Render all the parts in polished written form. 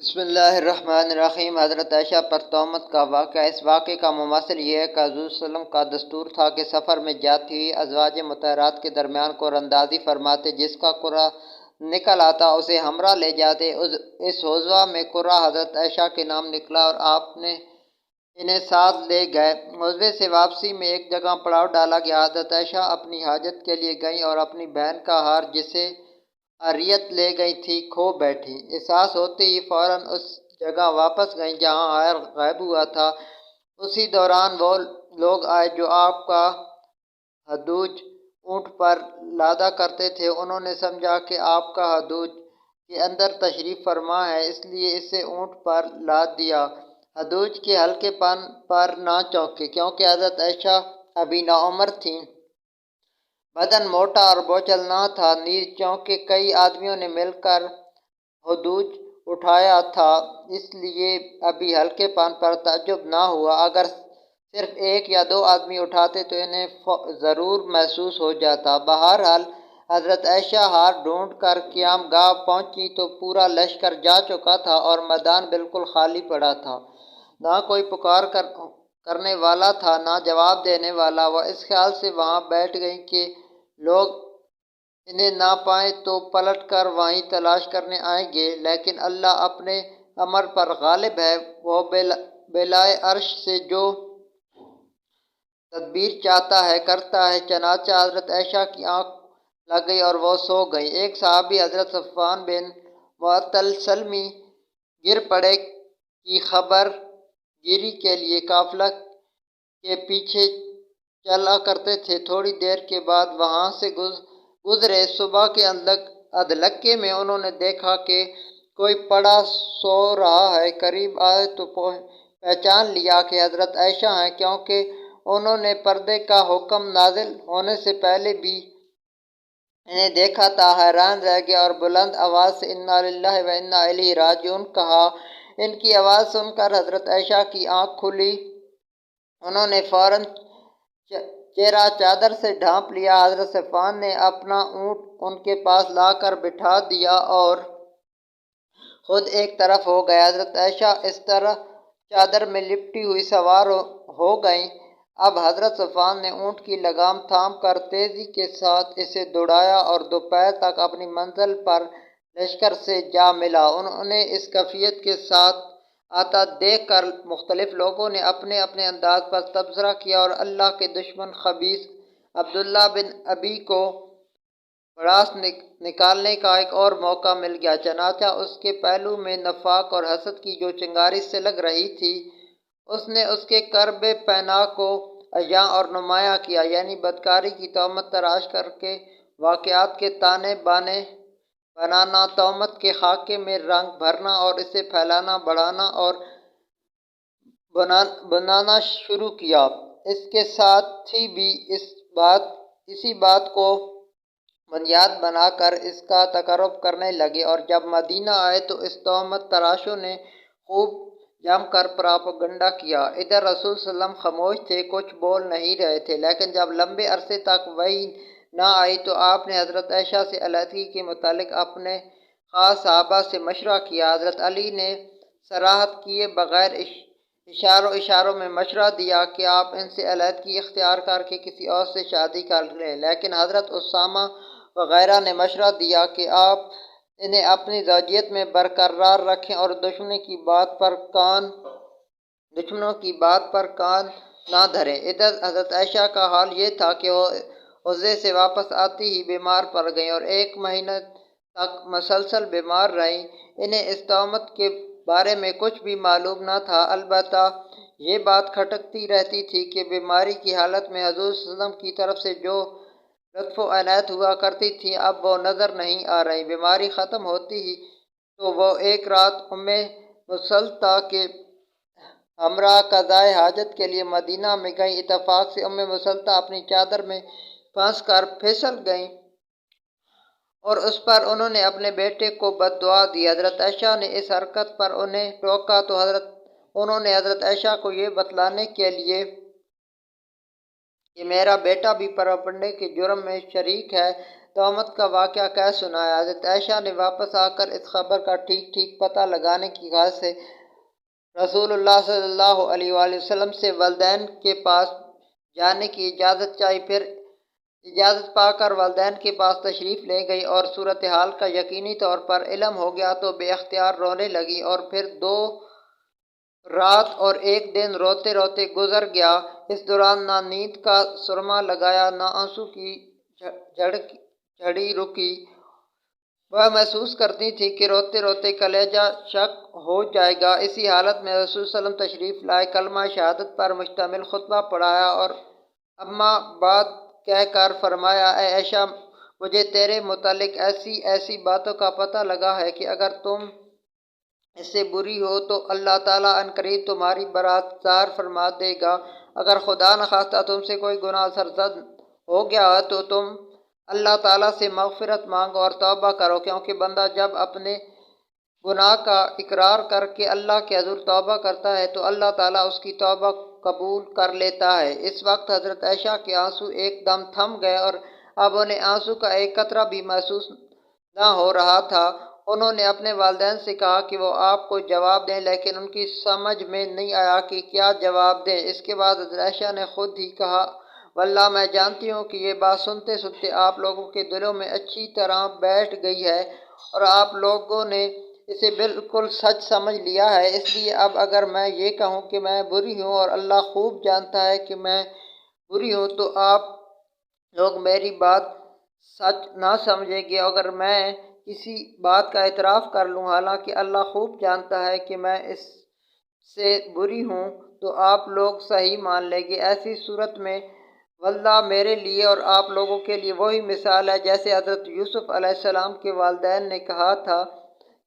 بسم اللہ الرحمن الرحیم۔ حضرت عائشہ پر تہمت کا واقعہ۔ اس واقعے کا مماثل یہ ہے کہ حضور صلی اللہ علیہ وسلم کا دستور تھا کہ سفر میں جاتی ہوئی ازواج مطہرات کے درمیان قرآن اندازی فرماتے، جس کا قرآن نکل آتا اسے ہمراہ لے جاتے۔ اس حوضہ میں قرآن حضرت عائشہ کے نام نکلا اور آپ نے انہیں ساتھ لے گئے۔ حوضے سے واپسی میں ایک جگہ پڑاؤ ڈالا گیا۔ حضرت عائشہ اپنی حاجت کے لیے گئیں اور اپنی بہن کا ہار جسے عریت لے گئی تھی کھو بیٹھی۔ احساس ہوتے ہی فوراً اس جگہ واپس گئیں جہاں ہار غائب ہوا تھا۔ اسی دوران وہ لوگ آئے جو آپ کا ہدوج اونٹ پر لادا کرتے تھے۔ انہوں نے سمجھا کہ آپ کا ہدوج کے اندر تشریف فرما ہے، اس لیے اسے اونٹ پر لاد دیا۔ ہدوج کے ہلکے پن پر نہ چونکے، کیونکہ حضرت عائشہ ابھی نوعمر تھیں۔ بدن موٹا اور بوجھل نہ تھا، نیز چونکہ کئی آدمیوں نے مل کر ہدوج اٹھایا تھا، اس لیے ابھی ہلکے پن پر تعجب نہ ہوا۔ اگر صرف ایک یا دو آدمی اٹھاتے تو انہیں ضرور محسوس ہو جاتا۔ بہرحال حضرت عائشہ ہار ڈھونڈ کر قیام گاہ پہنچی تو پورا لشکر جا چکا تھا اور میدان بالکل خالی پڑا تھا۔ نہ کوئی پکار کرنے والا تھا، نہ جواب دینے والا۔ وہ اس خیال سے وہاں بیٹھ گئیں کہ لوگ انہیں نہ پائیں تو پلٹ کر وہیں تلاش کرنے آئیں گے، لیکن اللہ اپنے امر پر غالب ہے، وہ بالائے عرش سے جو تدبیر چاہتا ہے کرتا ہے۔ چنانچہ حضرت عائشہ کی آنکھ لگ گئی اور وہ سو گئیں۔ ایک صحابی حضرت صفوان بن معطل سلمی گر پڑے کی خبر گیری کے لیے قافلہ کے پیچھے چلا کرتے تھے۔ تھوڑی دیر کے بعد وہاں سے گزرے۔ صبح کے ادھلکے میں انہوں نے دیکھا کہ کوئی پڑا سو رہا ہے۔ قریب آئے تو پہچان لیا کہ حضرت عائشہ ہیں، کیونکہ انہوں نے پردے کا حکم نازل ہونے سے پہلے بھی انہیں دیکھا تھا۔ حیران رہ گئے اور بلند آواز سے انا للہ و انا الیہ راجعون کہا۔ ان کی آواز سن کر حضرت عائشہ کی آنکھ کھلی۔ انہوں نے فوراً چہرہ چادر سے ڈھانپ لیا۔ حضرت صفوان نے اپنا اونٹ ان کے پاس لا کر بٹھا دیا اور خود ایک طرف ہو گئے۔ حضرت عائشہ اس طرح چادر میں لپٹی ہوئی سوار ہو گئیں۔ اب حضرت صفوان نے اونٹ کی لگام تھام کر تیزی کے ساتھ اسے دوڑایا اور دوپہر تک اپنی منزل پر لشکر سے جا ملا۔ انہیں اس کیفیت کے ساتھ آتا دیکھ کر مختلف لوگوں نے اپنے اپنے انداز پر تبصرہ کیا اور اللہ کے دشمن خبیث عبداللہ بن ابی کو بھڑاس نکالنے کا ایک اور موقع مل گیا۔ چنانچہ اس کے پہلو میں نفاق اور حسد کی جو چنگاری سلگ رہی تھی، اس نے اس کے کرب پناہ کو عیاں اور نمایاں کیا، یعنی بدکاری کی تہمت تراش کر کے واقعات کے تانے بانے بنانا، تہمت کے خاکے میں رنگ بھرنا اور اسے پھیلانا، بڑھانا اور بنانا شروع کیا۔ اس کے ساتھی بھی اسی بات کو بنیاد بنا کر اس کا تقرب کرنے لگے، اور جب مدینہ آئے تو اس تہمت تراشوں نے خوب جم کر پراپگنڈا کیا۔ ادھر رسول صلی اللہ علیہ وسلم خاموش تھے، کچھ بول نہیں رہے تھے، لیکن جب لمبے عرصے تک وحی نہ آئی تو آپ نے حضرت عائشہ سے علیحدگی کے متعلق اپنے خاص صحابہ سے مشورہ کیا۔ حضرت علی نے صراحت کیے بغیر اشاروں میں مشورہ دیا کہ آپ ان سے علیحدگی اختیار کر کے کسی اور سے شادی کر لیں، لیکن حضرت اسامہ وغیرہ نے مشورہ دیا کہ آپ انہیں اپنی زوجیت میں برقرار رکھیں اور دشمنوں کی بات پر کان نہ دھریں۔ ادھر حضرت عائشہ کا حال یہ تھا کہ وہ حوضے سے واپس آتی ہی بیمار پڑ گئیں اور 1 مہینہ تک مسلسل بیمار رہیں۔ انہیں اس تہمت کے بارے میں کچھ بھی معلوم نہ تھا، البتہ یہ بات کھٹکتی رہتی تھی کہ بیماری کی حالت میں حضور صلی اللہ علیہ وسلم کی طرف سے جو لطف و عنایت ہوا کرتی تھی اب وہ نظر نہیں آ رہی۔ بیماری ختم ہوتی ہی تو وہ ایک رات ام مسلطہ کے ہمراہ قضائے حاجت کے لیے مدینہ میں گئیں۔ اتفاق سے ام مسلطہ اپنی چادر میں پھنس کر پھسل گئیں اور اس پر انہوں نے اپنے بیٹے کو بد دعا دی۔ حضرت عائشہ نے اس حرکت پر انہیں ٹوکا تو انہوں نے حضرت عائشہ کو یہ بتلانے کے لیے کہ میرا بیٹا بھی پراپگنڈے کے جرم میں شریک ہے تہمت کا واقعہ کہہ سنایا۔ حضرت عائشہ نے واپس آ کر اس خبر کا ٹھیک ٹھیک پتہ لگانے کی غرض سے رسول اللہ صلی اللہ علیہ وآلہ وسلم سے والدین کے پاس جانے کی اجازت چاہی۔ پھر اجازت پا کر والدین کے پاس تشریف لے گئی اور صورتحال کا یقینی طور پر علم ہو گیا تو بے اختیار رونے لگی، اور پھر 2 رات اور 1 دن روتے روتے گزر گیا۔ اس دوران نہ نیند کا سرما لگایا، نہ آنسو کی جھڑی رکی۔ وہ محسوس کرتی تھی کہ روتے روتے کلیجہ شق ہو جائے گا۔ اسی حالت میں رسول صلی اللہ علیہ وسلم تشریف لائے، کلمہ شہادت پر مشتمل خطبہ پڑھایا اور اما بعد کہہ کر فرمایا: اے عائشہ، مجھے تیرے متعلق ایسی ایسی باتوں کا پتہ لگا ہے کہ اگر تم اس سے بری ہو تو اللہ تعالیٰ عنقریب تمہاری برات ظاہر فرما دے گا۔ اگر خدا نخواستہ تم سے کوئی گناہ سرزد ہو گیا ہے تو تم اللہ تعالیٰ سے مغفرت مانگو اور توبہ کرو، کیونکہ بندہ جب اپنے گناہ کا اقرار کر کے اللہ کے حضور توبہ کرتا ہے تو اللہ تعالیٰ اس کی توبہ قبول کر لیتا ہے۔ اس وقت حضرت عائشہ کے آنسو ایک دم تھم گئے اور اب انہیں آنسو کا ایک قطرہ بھی محسوس نہ ہو رہا تھا۔ انہوں نے اپنے والدین سے کہا کہ وہ آپ کو جواب دیں، لیکن ان کی سمجھ میں نہیں آیا کہ کیا جواب دیں۔ اس کے بعد حضرت عائشہ نے خود ہی کہا: واللہ میں جانتی ہوں کہ یہ بات سنتے سنتے آپ لوگوں کے دلوں میں اچھی طرح بیٹھ گئی ہے اور آپ لوگوں نے اسے بالکل سچ سمجھ لیا ہے۔ اس لیے اب اگر میں یہ کہوں کہ میں بری ہوں اور اللہ خوب جانتا ہے کہ میں بری ہوں تو آپ لوگ میری بات سچ نہ سمجھیں گے۔ اگر میں کسی بات کا اعتراف کر لوں حالانکہ اللہ خوب جانتا ہے کہ میں اس سے بری ہوں تو آپ لوگ صحیح مان لیں گے۔ ایسی صورت میں واللہ میرے لیے اور آپ لوگوں کے لیے وہی مثال ہے جیسے حضرت یوسف علیہ السلام کے والدین نے کہا تھا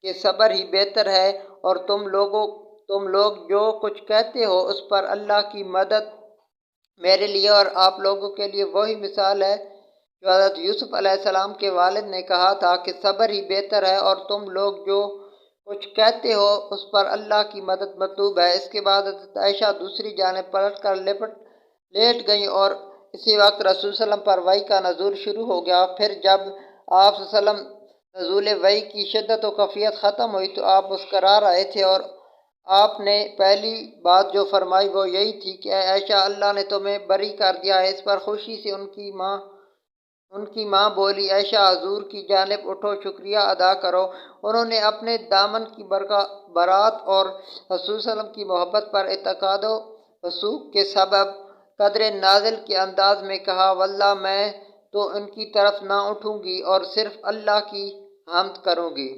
کہ صبر ہی بہتر ہے، اور تم لوگ جو کچھ کہتے ہو اس پر اللہ کی مدد میرے لیے اور آپ لوگوں کے لیے وہی مثال ہے جو حضرت یوسف علیہ السلام کے والد نے کہا تھا کہ صبر ہی بہتر ہے، اور تم لوگ جو کچھ کہتے ہو اس پر اللہ کی مدد مطلوب ہے۔ اس کے بعد حضرت عائشہ دوسری جانب پلٹ کر لیٹ گئیں اور اسی وقت رسول صلی اللہ علیہ وسلم پر وحی کا نزول شروع ہو گیا۔ پھر جب آپ صلی اللہ علیہ وسلم نزول وحی کی شدت و کیفیت ختم ہوئی تو آپ مسکرا رہے تھے، اور آپ نے پہلی بات جو فرمائی وہ یہی تھی کہ اے عائشہ، اللہ نے تمہیں بری کر دیا ہے۔ اس پر خوشی سے ان کی ماں بولی: عائشہ، حضور کی جانب اٹھو، شکریہ ادا کرو۔ انہوں نے اپنے دامن کی برات اور رسول صلی اللہ علیہ وسلم کی محبت پر اعتقاد و وثوق کے سبب قدر نازل کے انداز میں کہا: واللہ میں تو ان کی طرف نہ اٹھوں گی اور صرف اللہ کی حمد کروں گی۔